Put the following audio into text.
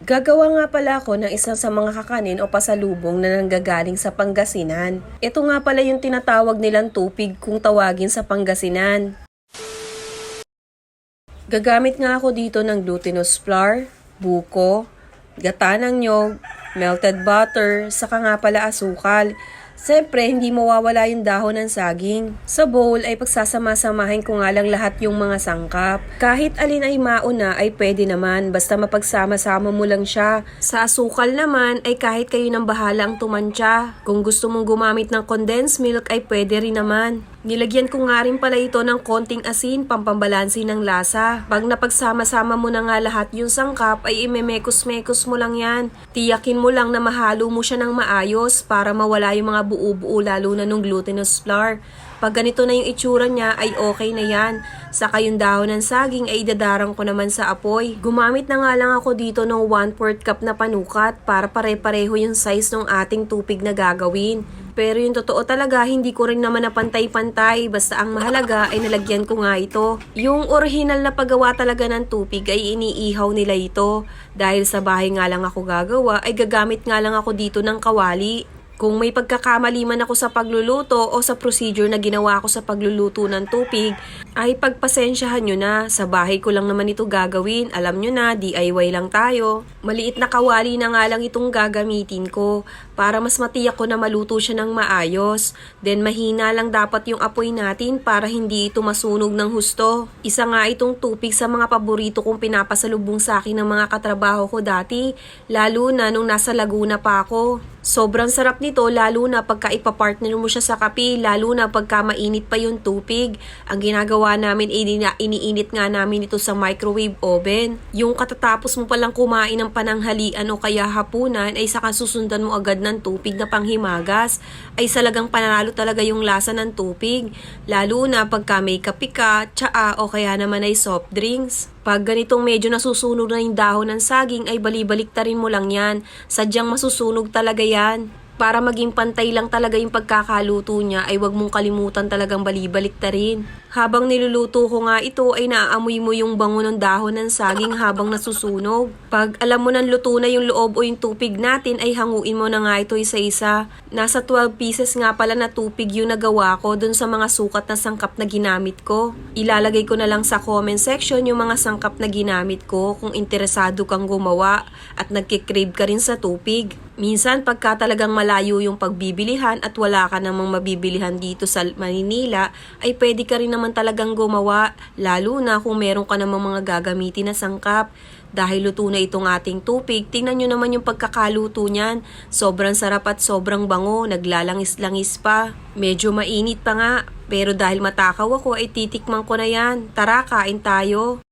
Gagawa nga pala ako ng isa sa mga kakanin o pasalubong na nanggagaling sa Pangasinan. Ito nga pala yung tinatawag nilang tupig kung tawagin sa Pangasinan. Gagamit nga ako dito ng glutinous flour, buko, gata ng niyog, melted butter, saka nga pala asukal. Siyempre, hindi mawawala yung dahon ng saging. Sa bowl ay pagsasama-samahin ko nga lang lahat yung mga sangkap. Kahit alin ay mauna ay pwede naman, basta mapagsama-sama mo lang siya. Sa asukal naman ay kahit kayo nang bahala ang tumantya. Kung gusto mong gumamit ng condensed milk ay pwede rin naman. Nilagyan ko nga rin pala ito ng konting asin, pampambalansi ng lasa. Pag napagsama-sama mo na nga lahat yung sangkap, ay imemekos-mekos mo lang yan. Tiyakin mo lang na mahalo mo siya ng maayos para mawala yung mga buo-buo lalo na nung glutinous flour. Pag ganito na yung itsura niya ay okay na yan. Saka yung dahon ng saging ay idadarang ko naman sa apoy. Gumamit na nga lang ako dito ng 1/4 cup na panukat para pare-pareho yung size ng ating tupig na gagawin. Pero yung totoo talaga, hindi ko rin naman napantay-pantay. Basta ang mahalaga ay nalagyan ko nga ito. Yung original na paggawa talaga ng tupig ay iniihaw nila ito. Dahil sa bahay nga lang ako gagawa, ay gagamit nga lang ako dito ng kawali. Kung may pagkakamali man ako sa pagluluto o sa procedure na ginawa ko sa pagluluto ng tupig, ay pagpasensyahan nyo na. Sa bahay ko lang naman ito gagawin. Alam nyo na, DIY lang tayo. Maliit na kawali na nga lang itong gagamitin ko para mas matiyak ko na maluto siya ng maayos. Then mahina lang dapat yung apoy natin para hindi ito masunog ng husto. Isa nga itong tupig sa mga paborito kong pinapasalubong sa akin ng mga katrabaho ko dati, lalo na nung nasa Laguna pa ako. Sobrang sarap nito lalo na pagka ipapartner mo siya sa kape, lalo na pagka mainit pa yung tupig. Ang ginagawa namin ay iniinit nga namin ito sa microwave oven. Yung katatapos mo palang kumain ng pananghalian o kaya hapunan ay saka susundan mo agad ng tupig na panghimagas, ay salagang panalo talaga yung lasa ng tupig. Lalo na pagka may kape ka, tsaa o kaya naman ay soft drinks. Pag ganitong medyo nasusunog na yung dahon ng saging ay balibaliktarin mo lang yan. Sadyang masusunog talaga yan. Para maging pantay lang talaga yung pagkakaluto niya ay wag mong kalimutan talagang balibaliktarin. Habang niluluto ko nga ito ay naaamoy mo yung bango ng dahon ng saging habang nasusunog. Pag alam mo nang luto na yung loob o yung tupig natin ay hanguin mo na nga ito isa-isa. Nasa 12 pieces nga pala na tupig yung nagawa ko dun sa mga sukat na sangkap na ginamit ko. Ilalagay ko na lang sa comment section yung mga sangkap na ginamit ko kung interesado kang gumawa at nagkikrave ka rin sa tupig. Minsan pagka talagang malayo yung pagbibilihan at wala ka namang mabibilihan dito sa Maynila, ay pwede ka rin naman talagang gumawa, lalo na kung meron ka namang mga gagamitin na sangkap. Dahil luto na itong ating tupig, tingnan nyo naman yung pagkakaluto niyan. Sobrang sarap at sobrang bango, naglalangis-langis pa. Medyo mainit pa nga, pero dahil matakaw ako ay titikman ko na yan. Tara, kain tayo!